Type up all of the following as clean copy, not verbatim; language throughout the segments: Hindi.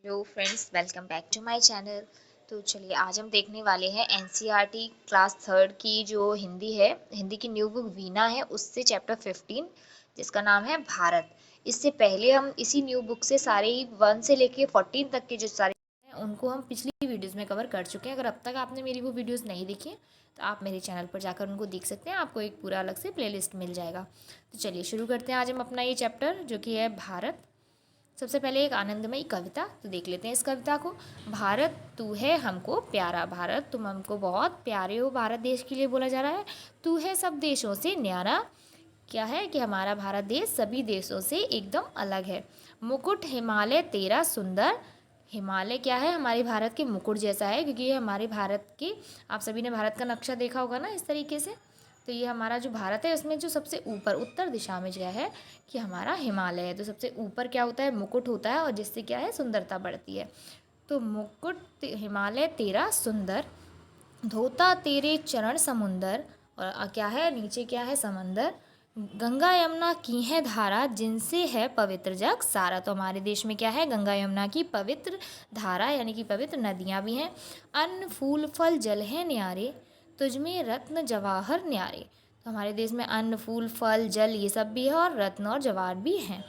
Hello friends, welcome back to my channel. तो चलिए आज हम देखने वाले हैं एनसीईआरटी क्लास थर्ड की जो हिंदी की न्यू बुक वीना है, उससे चैप्टर 15 जिसका नाम है भारत। इससे पहले हम इसी न्यू बुक से सारे ही 1 से लेके 14 तक के जो सारे हैं उनको हम पिछली वीडियोस में कवर कर चुके हैं। अगर अब तक आपने मेरी वो वीडियोस नहीं देखी हैं तो आप मेरे चैनल पर जाकर उनको देख सकते हैं, आपको एक पूरा अलग से प्लेलिस्ट मिल जाएगा। तो चलिए शुरू करते हैं आज हम अपना ये चैप्टर जो कि है भारत। सबसे पहले एक आनंदमयी कविता तो देख लेते हैं इस कविता को। भारत तू है हमको प्यारा, भारत तुम हमको बहुत प्यारे हो, भारत देश के लिए बोला जा रहा है। तू है सब देशों से न्यारा, क्या है कि हमारा भारत देश सभी देशों से एकदम अलग है। मुकुट हिमालय तेरा सुंदर, हिमालय क्या है, हमारे भारत के मुकुट जैसा है, क्योंकि ये हमारे भारत के, आप सभी ने भारत का नक्शा देखा होगा ना इस तरीके से। तो ये हमारा जो भारत है उसमें जो सबसे ऊपर उत्तर दिशा में जो है कि हमारा हिमालय है। तो सबसे ऊपर क्या होता है, मुकुट होता है, और जिससे क्या है सुंदरता बढ़ती है। तो मुकुट हिमालय तेरा सुंदर, धोता तेरे चरण समुंदर, और क्या है नीचे क्या है समंदर। गंगा यमुना की है धारा, जिनसे है पवित्र जग सारा। तो हमारे देश में क्या है, गंगा यमुना की पवित्र धारा यानी कि पवित्र नदियाँ भी हैं। अन्न फूल फल जल है न्यारे, तुझमें रत्न जवाहर न्यारे। तो हमारे देश में अन्न फूल फल जल ये सब भी है, और रत्न और जवाहर भी हैं।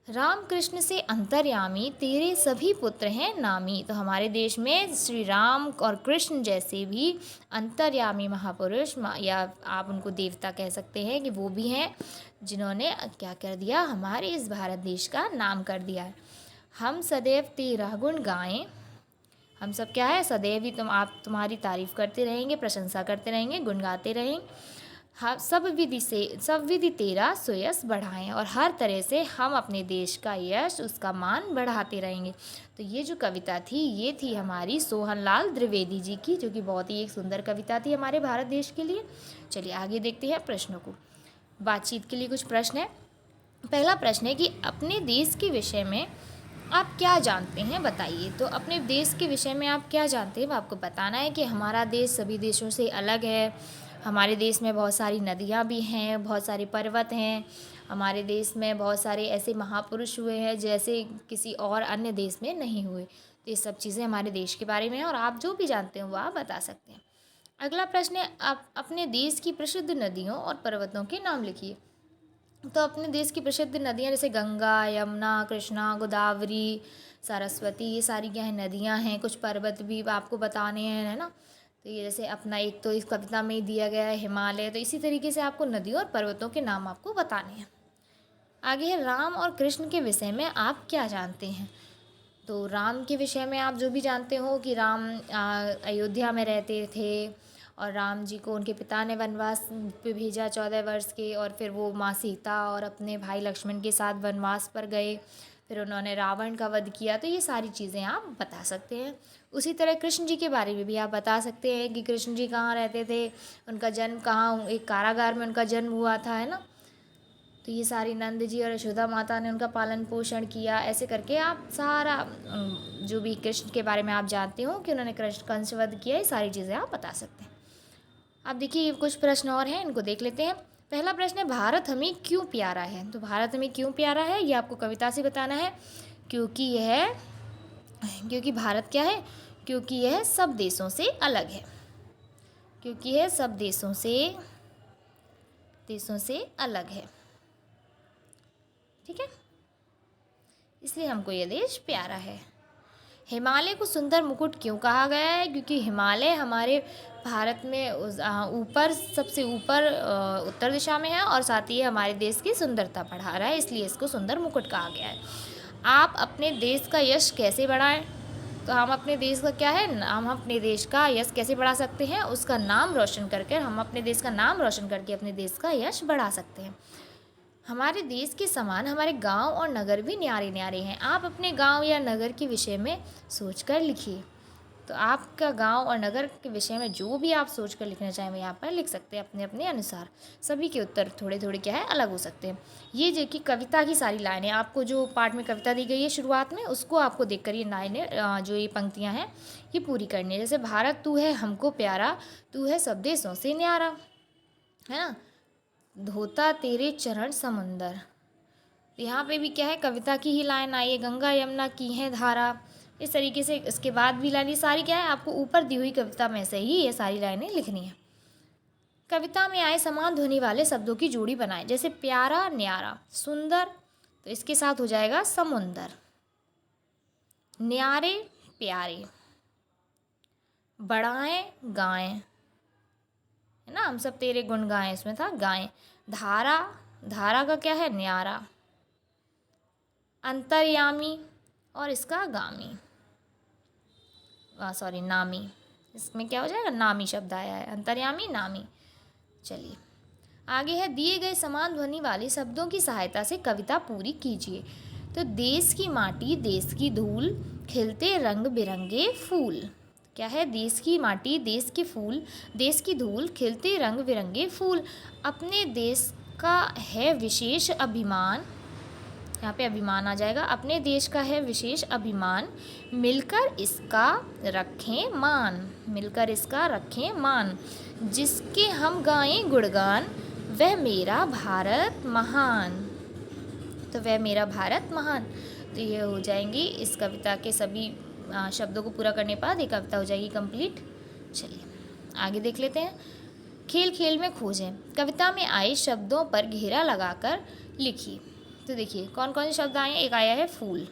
राम कृष्ण से अंतर्यामी, तेरे सभी पुत्र हैं नामी। तो हमारे देश में श्री राम और कृष्ण जैसे भी अंतर्यामी महापुरुष, या आप उनको देवता कह सकते हैं, कि वो भी हैं जिन्होंने क्या कर दिया, हमारे इस भारत देश का नाम कर दिया है। हम सदैव तेरा गुण गाएं, हम सब क्या है सदैव ही आप तुम्हारी तारीफ करते रहेंगे, प्रशंसा करते रहेंगे, गुण गाते रहेंगे। हाँ, सब विधि तेरा सुयश बढ़ाएं, और हर तरह से हम अपने देश का यश उसका मान बढ़ाते रहेंगे। तो ये जो कविता थी ये थी हमारी सोहनलाल द्विवेदी जी की, जो कि बहुत ही एक सुंदर कविता थी हमारे भारत देश के लिए। चलिए आगे देखते हैं प्रश्नों को। बातचीत के लिए कुछ प्रश्न है। पहला प्रश्न है कि अपने देश के विषय में आप क्या जानते हैं बताइए। तो अपने देश के विषय में आप क्या जानते हैं वो आपको बताना है कि हमारा देश सभी देशों से अलग है। हमारे देश में बहुत सारी नदियाँ भी हैं, बहुत सारे पर्वत हैं। हमारे देश में बहुत सारे ऐसे महापुरुष हुए हैं जैसे किसी और अन्य देश में नहीं हुए। तो ये सब चीज़ें हमारे देश के बारे में हैं, और आप जो भी जानते हो वो आप बता सकते हैं। अगला प्रश्न है, आप अपने देश की प्रसिद्ध नदियों और पर्वतों के नाम लिखिए। तो अपने देश की प्रसिद्ध नदियाँ जैसे गंगा यमुना कृष्णा गोदावरी सरस्वती, ये सारी क्या है नदियाँ हैं। कुछ पर्वत भी आपको बताने हैं, है ना। तो ये जैसे अपना एक तो इस कविता में ही दिया गया है हिमालय, तो इसी तरीके से आपको नदियों और पर्वतों के नाम आपको बताने हैं। आगे है राम और कृष्ण के विषय में आप क्या जानते हैं। तो राम के विषय में आप जो भी जानते हो कि राम अयोध्या में रहते थे, और राम जी को उनके पिता ने वनवास पे भेजा 14 वर्ष के, और फिर वो माँ सीता और अपने भाई लक्ष्मण के साथ वनवास पर गए। फिर उन्होंने रावण का वध किया। तो ये सारी चीज़ें आप बता सकते हैं। उसी तरह कृष्ण जी के बारे में भी आप बता सकते हैं कि कृष्ण जी कहाँ रहते थे, उनका जन्म कहाँ, एक कारागार में उनका जन्म हुआ था, है ना। तो ये सारी नंद जी और यशोदा माता ने उनका पालन पोषण किया। ऐसे करके आप सारा जो भी कृष्ण के बारे में आप जानते हो कि उन्होंने कृष्ण कंस वध किया, ये सारी चीज़ें आप बता सकते हैं। अब देखिए कुछ प्रश्न और हैं, इनको देख लेते हैं। पहला प्रश्न है, भारत हमें क्यों प्यारा है। तो भारत हमें क्यों प्यारा है ये आपको कविता से बताना है। क्योंकि भारत क्या है, क्योंकि यह सब देशों से अलग है। क्योंकि यह सब देशों से अलग है, ठीक है, इसलिए हमको ये देश प्यारा है। हिमालय को सुंदर मुकुट क्यों कहा गया है, क्योंकि हिमालय हमारे भारत में ऊपर सबसे ऊपर उत्तर दिशा में है, और साथ ही हमारे देश की सुंदरता बढ़ा रहा है, इसलिए इसको सुंदर मुकुट कहा गया है। आप अपने देश का यश कैसे बढ़ाएं। तो हम अपने देश का क्या है, हम अपने देश का यश कैसे बढ़ा सकते हैं, उसका नाम रोशन करके, हम अपने देश का नाम रोशन करके अपने देश का यश बढ़ा सकते हैं। हमारे देश के समान हमारे गांव और नगर भी न्यारे न्यारे हैं। आप अपने गांव या नगर के विषय में सोचकर लिखिए। तो आपका गांव और नगर के विषय में जो भी आप सोचकर लिखना चाहें वो यहाँ पर लिख सकते हैं अपने अपने अनुसार। सभी के उत्तर थोड़े थोड़े क्या है अलग हो सकते हैं। ये जो कि कविता की सारी लाइनें, आपको जो पार्ट में कविता दी गई है शुरुआत में, उसको आपको देखकर ये लाइनें जो ये पंक्तियाँ हैं ये पूरी करनी है। जैसे भारत तू है हमको प्यारा, तू है सब देशों से न्यारा, है ना। धोता तेरे चरण समुंदर, तो यहाँ पे भी क्या है, कविता की ही लाइन आई है, गंगा यमुना की है धारा। इस तरीके से इसके बाद भी लाइन, ये सारी क्या है, आपको ऊपर दी हुई कविता में से ही ये सारी लाइनें लिखनी है। कविता में आए समान ध्वनि वाले शब्दों की जोड़ी बनाए, जैसे प्यारा न्यारा, सुंदर, तो इसके साथ हो जाएगा समुंदर, न्यारे प्यारे, बढ़ाएं गाएं, है ना, हम सब तेरे गुण गाएं, इसमें था गाएं। धारा, धारा का क्या है, न्यारा, अंतर्यामी और इसका गामी, सॉरी नामी, इसमें क्या हो जाएगा, नामी शब्द आया है, अंतर्यामी नामी। चलिए आगे है, दिए गए समान ध्वनि वाले शब्दों की सहायता से कविता पूरी कीजिए। तो देश की माटी, देश की धूल, खिलते रंग बिरंगे फूल, क्या है, देश की माटी, देश के फूल, देश की धूल, खिलते रंग बिरंगे फूल, अपने देश का है विशेष अभिमान, यहाँ पे अभिमान आ जाएगा, अपने देश का है विशेष अभिमान, मिलकर इसका रखें मान, मिलकर इसका रखें मान, जिसके हम गाएं गुणगान, वह मेरा भारत महान, तो वह मेरा भारत महान। तो ये हो जाएंगी इस कविता के सभी शब्दों को पूरा करने के बाद ये कविता हो जाएगी कंप्लीट। चलिए आगे देख लेते हैं। खेल खेल में खोजें, कविता में आए शब्दों पर घेरा लगाकर लिखिए। तो देखिए कौन कौन से शब्द आए हैं, एक आया है फूल,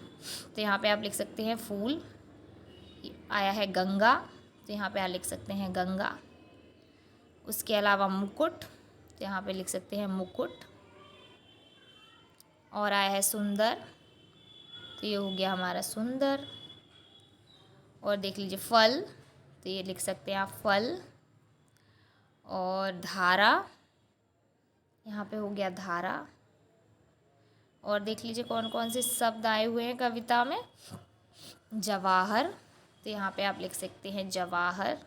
तो यहाँ पे आप लिख सकते हैं फूल, आया है गंगा, तो यहाँ पे आप लिख सकते हैं गंगा, उसके अलावा मुकुट, तो यहाँ पे लिख सकते हैं मुकुट, और आया है सुंदर, तो ये हो गया हमारा सुंदर, और देख लीजिए फल, तो ये लिख सकते हैं आप फल, और धारा, यहाँ पे हो गया धारा, और देख लीजिए कौन कौन से शब्द आए हुए हैं कविता में, जवाहर, तो यहाँ पे आप लिख सकते हैं जवाहर।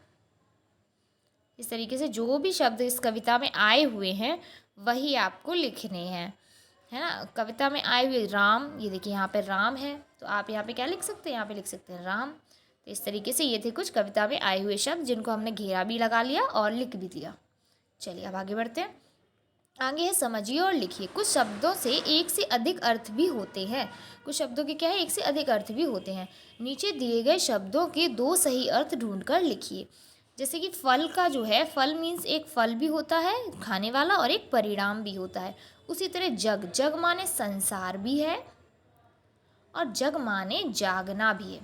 इस तरीके से जो भी शब्द इस कविता में आए हुए हैं वही आपको लिखने हैं, है ना। कविता में आए हुए राम, ये देखिए यहाँ पे राम है, तो आप यहाँ पे क्या लिख सकते हैं, यहाँ पे लिख सकते हैं राम। तो इस तरीके से ये थे कुछ कविता में आए हुए शब्द जिनको हमने घेरा भी लगा लिया और लिख भी दिया। चलिए अब आगे बढ़ते हैं। आगे है समझिए और लिखिए। कुछ शब्दों से एक से अधिक अर्थ भी होते हैं, कुछ शब्दों के क्या है, एक से अधिक अर्थ भी होते हैं। नीचे दिए गए शब्दों के दो सही अर्थ ढूंढकर लिखिए। जैसे कि फल का जो है, फल मीन्स एक फल भी होता है खाने वाला और एक परिणाम भी होता है। उसी तरह जग, जग माने संसार भी है और जग माने जागना भी है,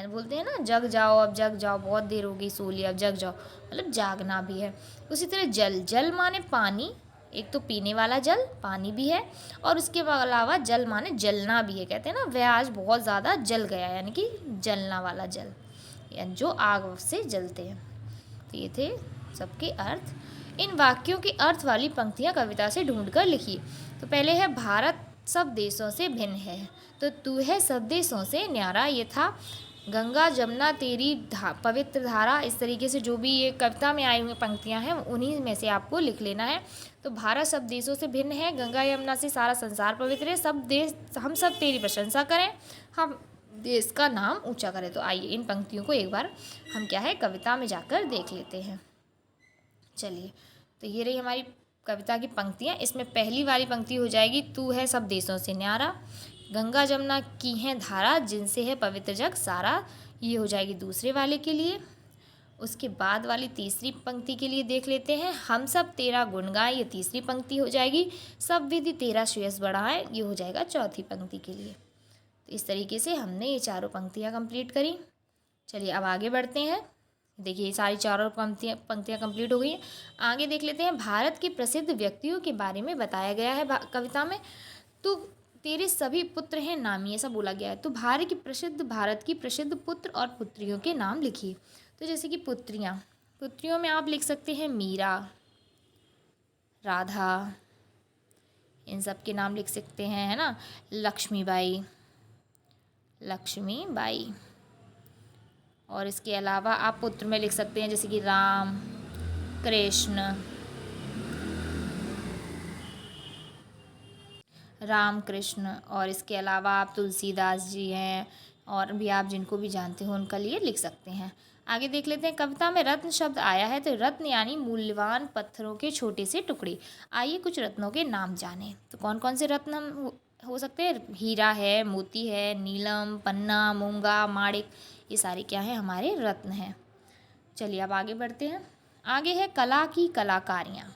बोलते हैं ना जग जाओ, अब जग जाओ, बहुत देर हो गई सो लिया, अब जग जाओ, मतलब जागना भी है। उसी तरह जल, जल माने पानी, एक तो पीने वाला जल पानी भी है, और उसके अलावा जल माने जलना भी है। कहते हैं ना वह आज बहुत ज़्यादा जल गया, यानी कि जलना वाला जल, यानी जो आग से जलते हैं। तो ये थे सबके अर्थ। इन वाक्यों के अर्थ वाली पंक्तियाँ कविता से ढूंढकर लिखिए। तो पहले है भारत सब देशों से भिन्न है, तो तू है सब देशों से न्यारा, ये था गंगा जमुना तेरी पवित्र धारा। इस तरीके से जो भी ये कविता में आई हुई पंक्तियां हैं उन्हीं में से आपको लिख लेना है। तो भारत सब देशों से भिन्न है, गंगा यमुना से सारा संसार पवित्र है, सब देश हम सब तेरी प्रशंसा करें, हम देश का नाम ऊंचा करें। तो आइए इन पंक्तियों को एक बार हम क्या है कविता में जाकर देख लेते हैं। चलिए तो ये रही हमारी कविता की पंक्तियाँ। इसमें पहली वाली पंक्ति हो जाएगी, तू है सब देशों से न्यारा, गंगा जमुना की है धारा, जिनसे है पवित्र जग सारा, ये हो जाएगी दूसरे वाले के लिए। उसके बाद वाली तीसरी पंक्ति के लिए देख लेते हैं, हम सब तेरा गुण गाएं, ये तीसरी पंक्ति हो जाएगी। सब विधि तेरा श्रेयस बढ़ाएं, ये हो जाएगा चौथी पंक्ति के लिए। तो इस तरीके से हमने ये चारों पंक्तियाँ कंप्लीट करी। चलिए अब आगे बढ़ते हैं। देखिए ये सारी चारों पंक्तियाँ कंप्लीट हो गई हैं। आगे देख लेते हैं, भारत के प्रसिद्ध व्यक्तियों के बारे में बताया गया है कविता में। तो तेरे सभी पुत्र हैं नामी, ऐसा बोला गया है। तो भारत की प्रसिद्ध पुत्र और पुत्रियों के नाम लिखिए। तो जैसे कि पुत्रियों में आप लिख सकते हैं मीरा, राधा, इन सब के नाम लिख सकते हैं, है ना, लक्ष्मीबाई, और इसके अलावा आप पुत्र में लिख सकते हैं जैसे कि राम, कृष्ण, और इसके अलावा आप तुलसीदास जी हैं, और भी आप जिनको भी जानते हो उनका लिए लिख सकते हैं। आगे देख लेते हैं, कविता में रत्न शब्द आया है। तो रत्न यानी मूल्यवान पत्थरों के छोटे से टुकड़े। आइए कुछ रत्नों के नाम जानें। तो कौन कौन से रत्न हो सकते हैं, हीरा है, मोती है, नीलम, पन्ना, मूंगा, माणिक, ये सारे क्या है, हमारे रत्न हैं। चलिए अब आगे बढ़ते हैं। आगे है कला की कलाकारियाँ।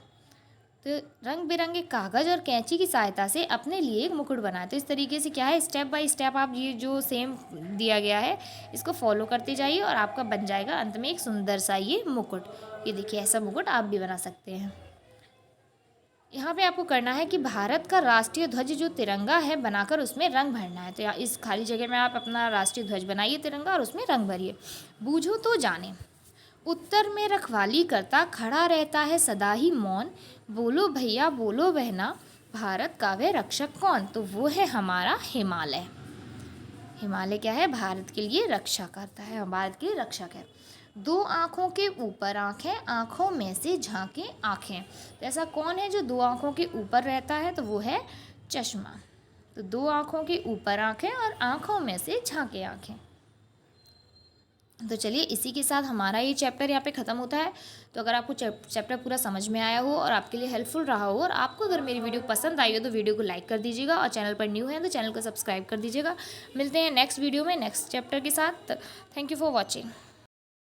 तो रंग बिरंगे कागज़ और कैंची की सहायता से अपने लिए एक मुकुट बनाए। तो इस तरीके से क्या है, स्टेप बाय स्टेप आप ये जो सेम दिया गया है इसको फॉलो करते जाइए और आपका बन जाएगा अंत में एक सुंदर सा ये मुकुट। ये देखिए, ऐसा मुकुट आप भी बना सकते हैं। यहाँ पे आपको करना है कि भारत का राष्ट्रीय ध्वज जो तिरंगा है बनाकर उसमें रंग भरना है। तो यहाँ इस खाली जगह में आप अपना राष्ट्रीय ध्वज बनाइए तिरंगा और उसमें रंग भरिए। बूझो तो जाने, उत्तर में रखवाली करता खड़ा रहता है सदा ही मौन, बोलो भैया बोलो बहना, भारत का वह रक्षक कौन। तो वो है हमारा हिमालय। हिमालय क्या है, भारत के लिए रक्षा करता है, भारत के लिए रक्षक है। दो आँखों के ऊपर आँखें, आँखों में से झांके आँखें। तो ऐसा कौन है जो दो आँखों के ऊपर रहता है, तो वो है चश्मा। तो दो आँखों के ऊपर आँखें और आँखों में से झांके आँखें। तो चलिए इसी के साथ हमारा ये चैप्टर यहाँ पे ख़त्म होता है। तो अगर आपको चैप्टर पूरा समझ में आया हो और आपके लिए हेल्पफुल रहा हो और आपको अगर मेरी वीडियो पसंद आई हो तो वीडियो को लाइक कर दीजिएगा और चैनल पर न्यू है तो चैनल को सब्सक्राइब कर दीजिएगा। मिलते हैं नेक्स्ट वीडियो में नेक्स्ट चैप्टर के साथ। Thank you for watching.